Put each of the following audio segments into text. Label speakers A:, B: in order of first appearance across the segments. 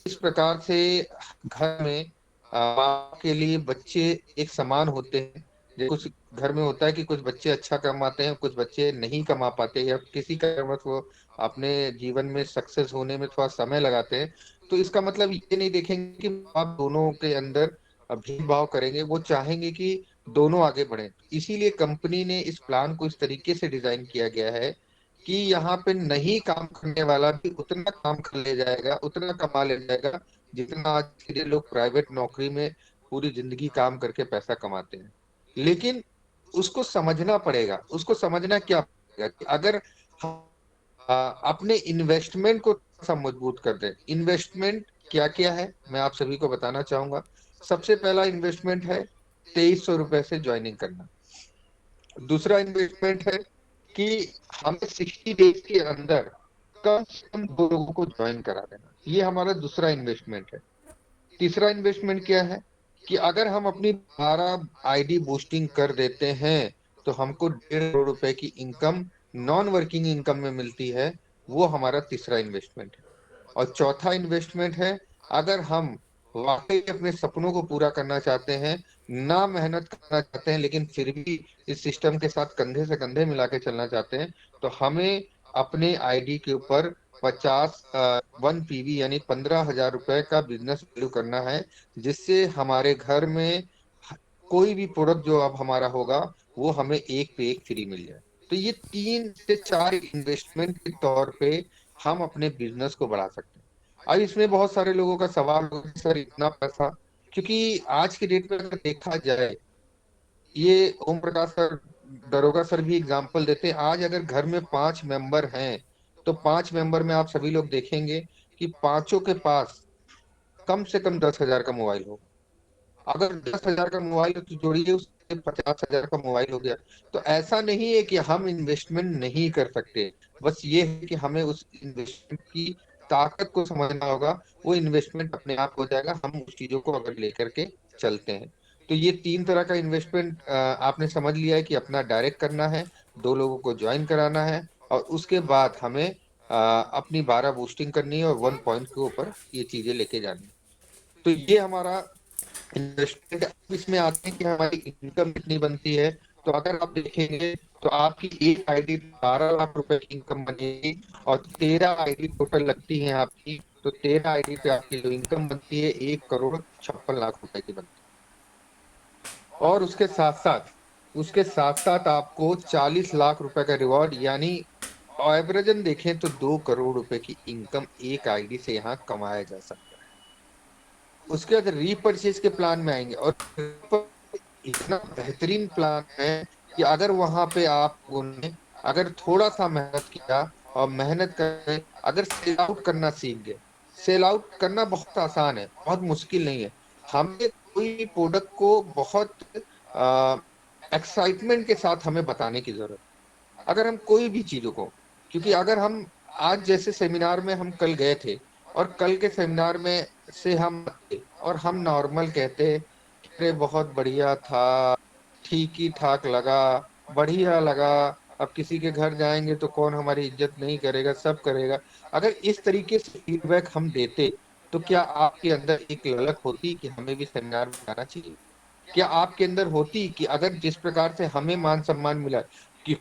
A: इस प्रकार से घर में माँ के लिए बच्चे एक समान होते हैं। कुछ घर में होता है कि कुछ बच्चे अच्छा कमाते हैं, कुछ बच्चे नहीं कमा पाते, या किसी कारणवश वो अपने जीवन में सक्सेस होने में थोड़ा समय लगाते हैं। तो इसका मतलब ये नहीं देखेंगे कि आप दोनों के अंदर भेदभाव करेंगे, वो चाहेंगे कि दोनों आगे बढ़े। इसीलिए कंपनी ने इस प्लान को इस तरीके से डिजाइन किया गया है कि यहाँ पे नहीं काम करने वाला भी उतना काम कर ले जाएगा, उतना कमा ले जाएगा, जितना आज के लिए लोग प्राइवेट नौकरी में पूरी जिंदगी काम करके पैसा कमाते हैं। लेकिन उसको समझना पड़ेगा, उसको समझना क्या पड़ेगा कि अगर हम अपने इन्वेस्टमेंट को सा मजबूत कर दें। इन्वेस्टमेंट क्या क्या है मैं आप सभी को बताना चाहूंगा। सबसे पहला इन्वेस्टमेंट है 2300 रुपए से ज्वाइनिंग करना। दूसरा इन्वेस्टमेंट है कि हमें 60 डेज के अंदर कम से कम 2 लोगों को ज्वाइन करा देना, ये हमारा दूसरा इन्वेस्टमेंट है। तीसरा इन्वेस्टमेंट क्या है कि अगर हम अपनी 12 आईडी बूस्टिंग कर देते हैं तो हमको 1.5 करोड़ रुपए की इनकम नॉन वर्किंग इनकम में मिलती है। वो हमारा तीसरा इन्वेस्टमेंट है। और चौथा इन्वेस्टमेंट है, अगर हम वाकई अपने सपनों को पूरा करना चाहते हैं, ना मेहनत करना चाहते हैं, लेकिन फिर भी इस सिस्टम के साथ कंधे से कंधे मिला के चलना चाहते हैं, तो हमें अपने आईडी के ऊपर 1 पीवी यानी 15,000 रुपए का बिजनेस वैल्यू करना है, जिससे हमारे घर में कोई भी प्रोडक्ट जो अब हमारा होगा वो हमें एक पे एक फ्री मिल जाए। तो ये 3 से 4 इन्वेस्टमेंट के तौर पे हम अपने बिजनेस को बढ़ा सकते हैं। अब इसमें बहुत सारे लोगों का सवाल होगा कि सर इतना पैसा, क्योंकि आज की डेट में अगर देखा जाए, ये ओम प्रकाश सर, दरोगा सर भी एग्जाम्पल देते हैं। आज अगर घर में 5 मेंबर हैं तो 5 मेंबर में आप सभी लोग देखेंगे कि पांचों के पास कम से कम 10,000 का मोबाइल होगा। अगर 10,000 का मोबाइल है तो जोड़िए उससे 50,000 का मोबाइल हो गया। तो ऐसा नहीं है कि हम इन्वेस्टमेंट नहीं कर सकते, बस ये है कि हमें उस इन्वेस्टमेंट की ताकत को समझना होगा। वो इन्वेस्टमेंट अपने आप हो जाएगा, हम उस चीजों को अगर लेकर के चलते हैं। तो ये 3 तरह का इन्वेस्टमेंट आपने समझ लिया है कि अपना डायरेक्ट करना है, 2 लोगों को ज्वाइन कराना है, और उसके बाद हमें अपनी 12 बूस्टिंग करनी है और 1 पॉइंट के ऊपर ये चीजें लेके जानी है। तो ये हमारा इन्वेस्टमेंट। अब इसमें आते हैं कि हमारी इनकम कितनी बनती है। तो अगर आप देखेंगे तो आपकी एक आईडी 12 लाख रुपए की इनकम बनेगी, और 13 आईडी टोटल लगती है आपकी। तो 13 आईडी पे आपकी जो इनकम बनती है 1,56,00,000 रुपए की बनती है। और उसके साथ साथ आपको 40 लाख रुपए का रिवॉर्ड, यानी एवरेजन देखें तो 2 करोड़ रुपए की इनकम एक आईडी से यहाँ कमाया जा सकता है। उसके बाद रीपरचेज के प्लान में आएंगे, और इतना बेहतरीन प्लान है कि अगर वहां पे आप लोगों ने अगर थोड़ा सा मेहनत किया और मेहनत करके अगर सेल आउट करना सीख गए। सेल आउट करना बहुत आसान है, बहुत मुश्किल नहीं है। हमें कोई भी प्रोडक्ट को बहुत एक्साइटमेंट के साथ हमें बताने की जरूरत है। अगर हम कोई भी चीजों को, क्योंकि अगर हम आज जैसे सेमिनार में हम कल गए थे, और कल के सेमिनार में से हम आते और हम नॉर्मल कहते कि अरे बहुत बढ़िया था, ठीक ही ठाक लगा, बढ़िया लगा, अब किसी के घर जाएंगे तो कौन हमारी इज्जत नहीं करेगा, सब करेगा। अगर इस तरीके से फीडबैक हम देते, तो क्या आपके अंदर एक ललक होती कि हमें भी सेमिनार में जाना चाहिए? क्या आपके अंदर होती कि अगर जिस प्रकार से हमें मान सम्मान मिला, कि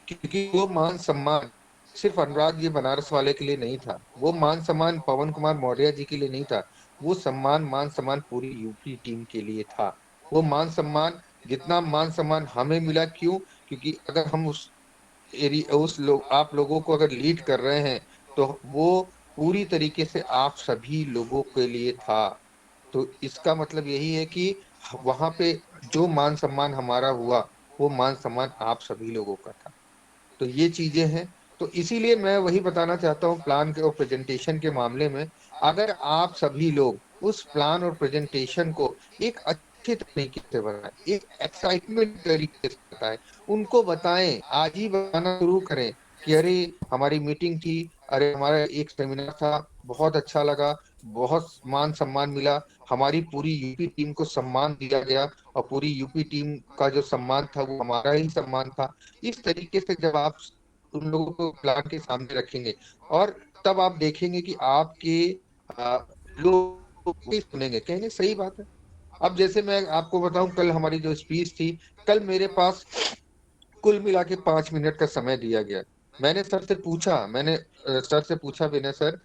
A: क्योंकि वो मान सम्मान सिर्फ अनुराग जी बनारस वाले के लिए नहीं था, वो मान सम्मान पवन कुमार मौर्य जी के लिए नहीं था, वो सम्मान मान सम्मान पूरी यूपी टीम के लिए था। वो मान सम्मान, जितना मान सम्मान हमें मिला, क्यों? क्योंकि अगर हम उस लोग आप लोगों को अगर लीड कर रहे हैं, तो वो पूरी तरीके से आप सभी लोगों के लिए था। तो इसका मतलब यही है कि वहां पे जो मान सम्मान हमारा हुआ, वो मान सम्मान आप सभी लोगों का था। तो ये चीजें हैं। तो इसीलिए मैं वही बताना चाहता हूँ, प्लान के और प्रेजेंटेशन के मामले में अगर आप सभी लोग उस प्लान और प्रेजेंटेशन को एक अच्छे तरीके से बनाएं, एक एक्साइटमेंट तरीके से बताएं, उनको बताएं, आज ही बताना शुरू करें कि अरे हमारी मीटिंग थी, अरे हमारा एक सेमिनार था, बहुत अच्छा लगा, बहुत मान सम्मान मिला, हमारी पूरी यूपी टीम को सम्मान दिया गया, और पूरी यूपी टीम का जो सम्मान था वो हमारा ही सम्मान था। इस तरीके से जब आप उन लोगों को प्लान के सामने रखेंगे, और तब आप देखेंगे कि आपके लोग नहीं सुनेंगे, कहेंगे सही बात है। अब जैसे मैं आपको बताऊं, कल हमारी जो स्पीच थी, कल मेरे पास कुल मिला के 5 मिनट का समय दिया गया। मैंने सर से पूछा, विनय सर,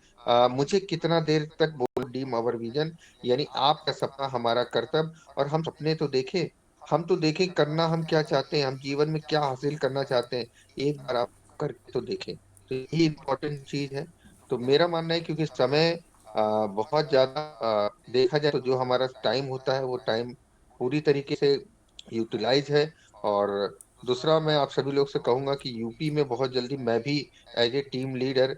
A: मुझे कितना देर तक बोल डीम आवर विजन, यानी आपका सपना हमारा कर्तव्य, और हम सपने तो देखें, हम तो देखें करना हम क्या चाहते हैं, हम जीवन में क्या हासिल करना चाहते हैं, एक बार आप करके तो देखें। तो यही इम्पोर्टेंट चीज है। तो मेरा मानना है, क्योंकि समय बहुत ज्यादा देखा जाए तो जो हमारा टाइम होता है वो टाइम पूरी तरीके से यूटिलाइज है। और दूसरा, मैं आप सभी लोग से कहूंगा कि यूपी में बहुत जल्दी मैं भी एज ए टीम लीडर